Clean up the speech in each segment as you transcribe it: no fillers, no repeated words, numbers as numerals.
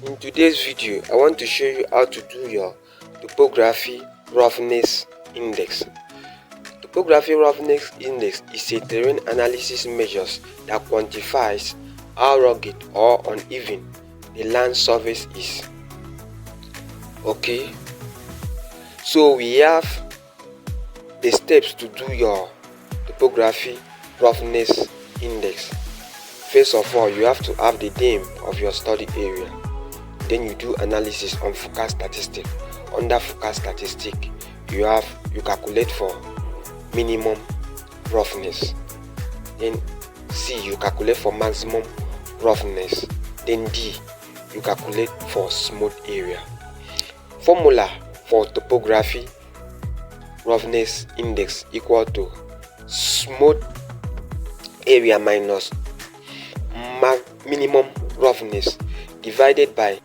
In today's video, I want to show you how to do your Topographic Roughness Index. Topographic Roughness Index is a terrain analysis measures that quantifies how rugged or uneven the land surface is. Okay, so we have the steps to do your Topographic Roughness Index. First of all, you have to have the name of your study area. Then you do analysis on forecast statistic. Under forecast statistic, you calculate for minimum roughness. Then C, you calculate for maximum roughness. Then D, you calculate for smooth area. Formula for topography roughness index equal to smooth area minus minimum roughness divided by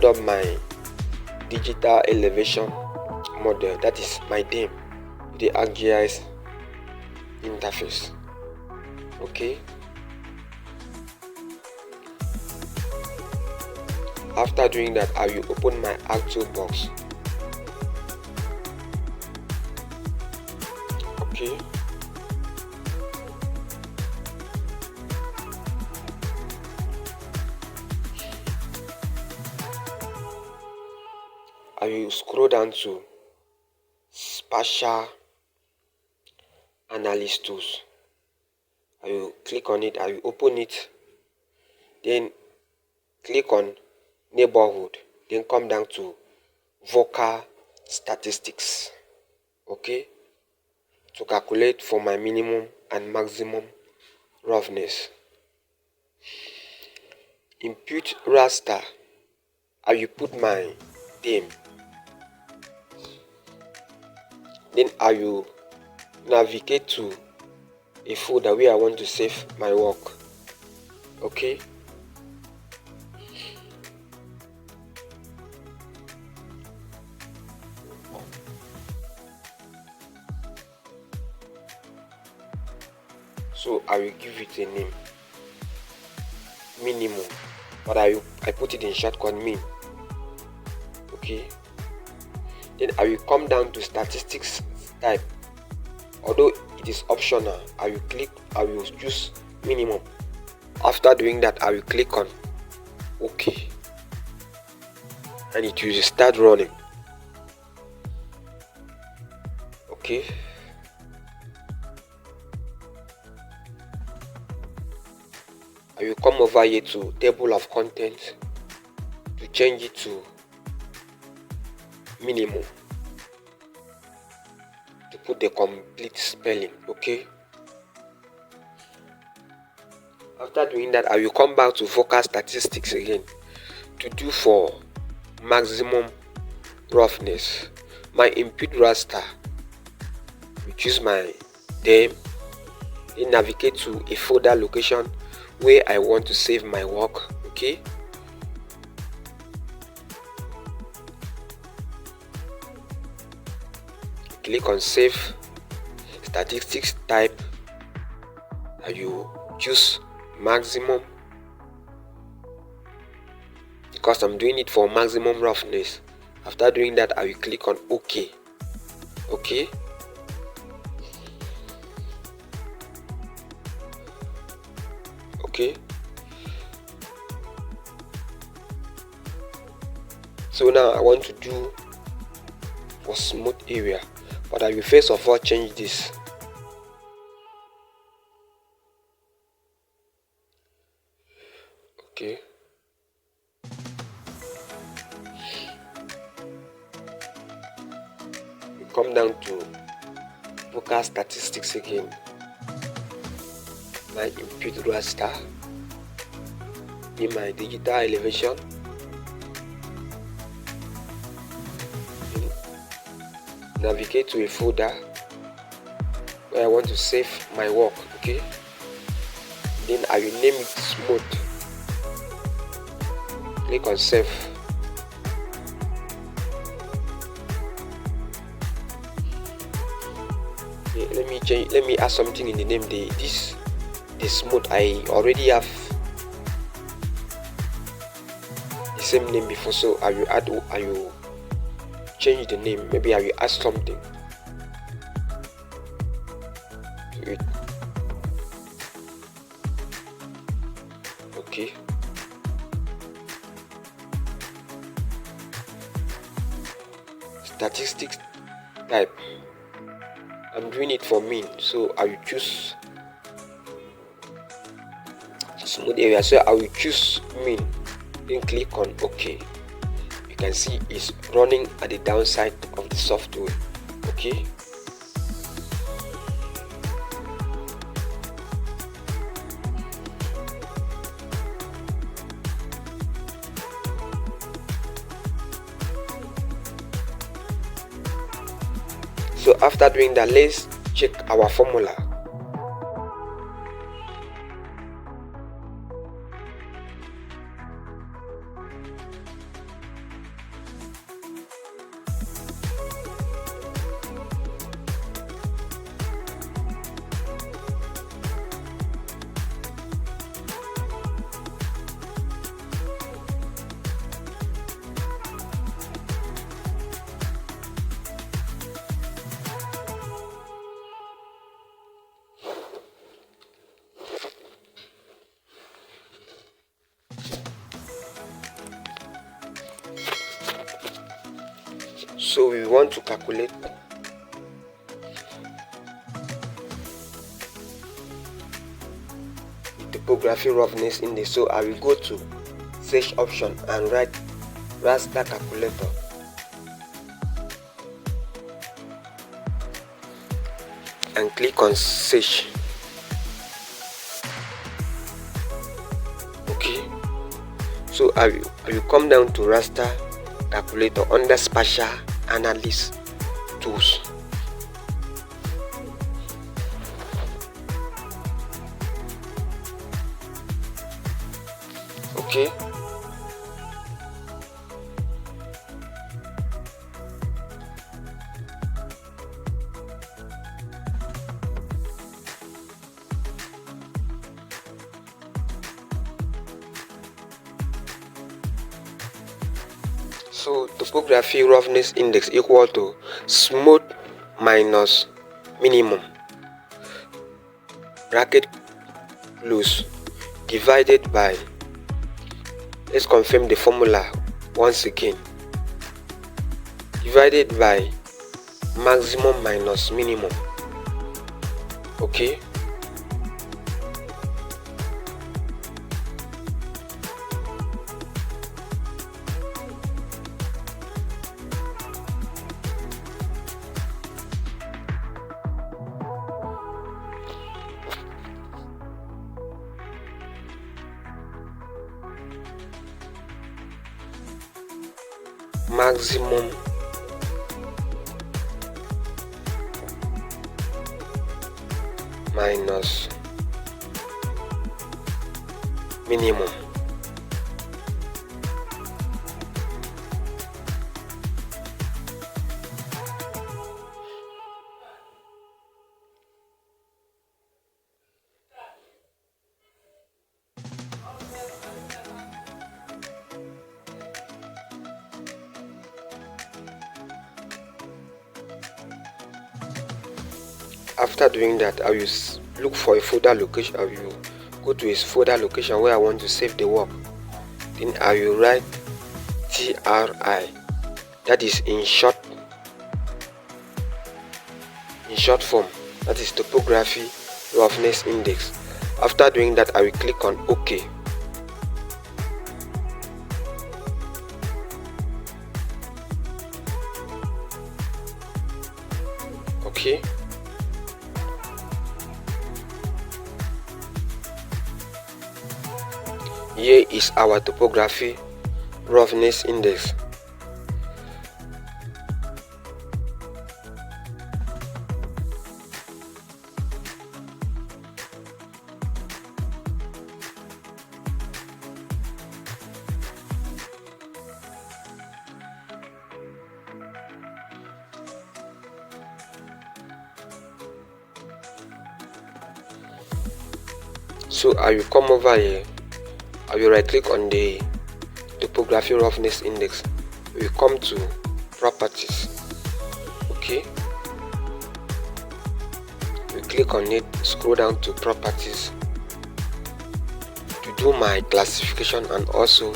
up my digital elevation model, that is my DEM, the ArcGIS interface. Okay, after doing that, I will open my actual box. Okay, I will scroll down to Spatial Analysis Tools. I will click on it, I will open it, then click on Neighborhood, then come down to Vocal Statistics. Okay, to calculate for my minimum and maximum roughness. Input raster, I will put my theme. Then I will navigate to a folder where I want to save my work. Okay, so I will give it a name, minimum, but I put it in shortcut min. Okay, then I will come down to statistics type. Although it is optional, I will choose minimum. After doing that, I will click on OK, and it will start running. Okay, I will come over here to table of contents to change it to minimum, to put the complete spelling. Okay, after doing that, I will come back to forecast statistics again to do for maximum roughness. My input raster, we choose my DEM, then navigate to a folder location where I want to save my work. Okay, click on save statistics type. I will choose maximum because I'm doing it for maximum roughness. After doing that, I will click on OK. Okay, okay, so now I want to do for smooth area, but I will first of all change this. Okay, we come down to forecast statistics again. my input raster, in my digital elevation, navigate to a folder where I want to save my work. Okay, then I will name it smooth. Click on save. Okay, let me add something in the name. The smooth, I already have the same name before, so I will change the name. Maybe I will add something to it. Okay, statistics type, I'm doing it for mean, so I will choose smooth area, so I will choose mean, then click on OK. You can see it's running at the downside of the software. Okay, so after doing that, let's check our formula. So we want to calculate the topography roughness index. So I will go to search option and write raster calculator. And click on search. Okay, so I will come down to raster calculator under spatial analysis tools. Okay, so topography roughness index equal to smooth minus minimum bracket close divided by, let's confirm the formula once again, divided by maximum minus minimum. Okay, maximum minus minimum. After doing that, I will look for a folder location. I will go to a folder location where I want to save the work. Then I will write TRI, that is in short form, that is topography roughness index. After doing that, I will click on OK. Okay, Here is our topography roughness index. So I will come over here, I will right click on the topography roughness index, we will come to properties. Okay, we click on it, scroll down to properties to do my classification and also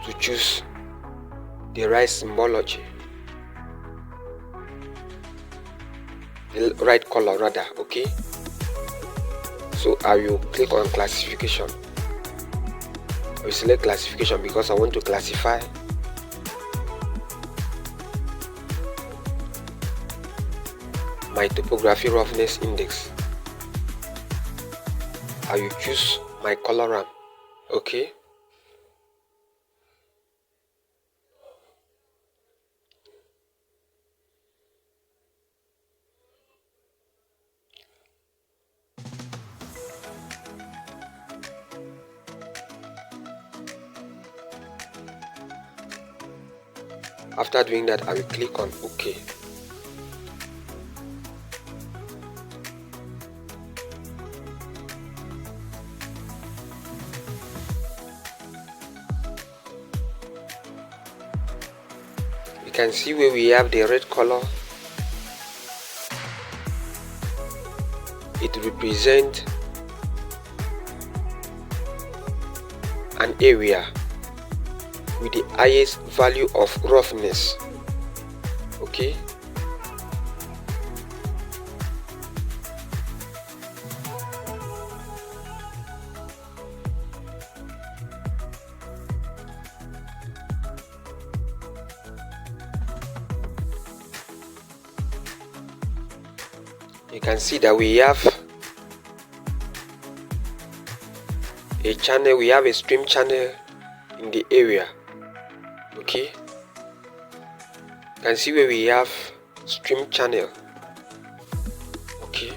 to choose the right symbology, the right color rather. Okay, so I will click on classification. I will select classification because I want to classify my topography roughness index. I will choose my color. Okay, after doing that I will click on OK. You can see where we have the red color. It represents an area with the highest value of roughness. Okay, you can see that we have a channel, we have a stream channel in the area. Okay, you can see where we have stream channel. Okay,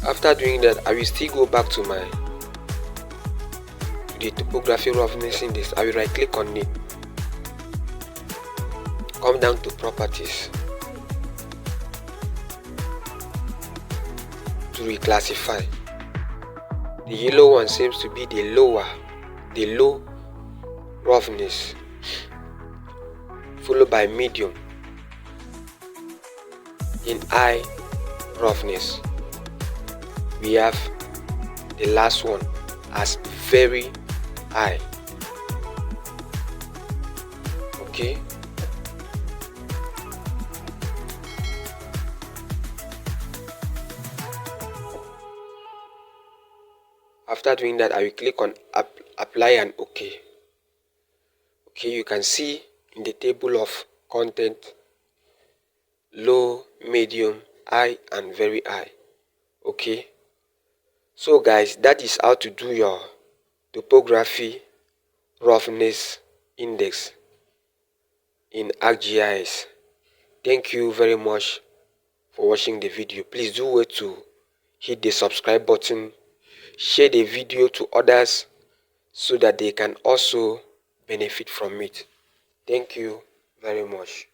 after doing that I will still go back to the topography roughness index. I will right click on it, come down to properties to reclassify. The yellow one seems to be the low roughness, followed by medium, in high roughness we have the last one as very high. Okay, after doing that I will click on apply and OK. Okay, you can see in the table of content low, medium, high and very high. Okay, so guys, that is how to do your topography roughness index in ArcGIS. Thank you very much for watching the video. Please do wait to hit the subscribe button, share the video to others so that they can also benefit from it. Thank you very much.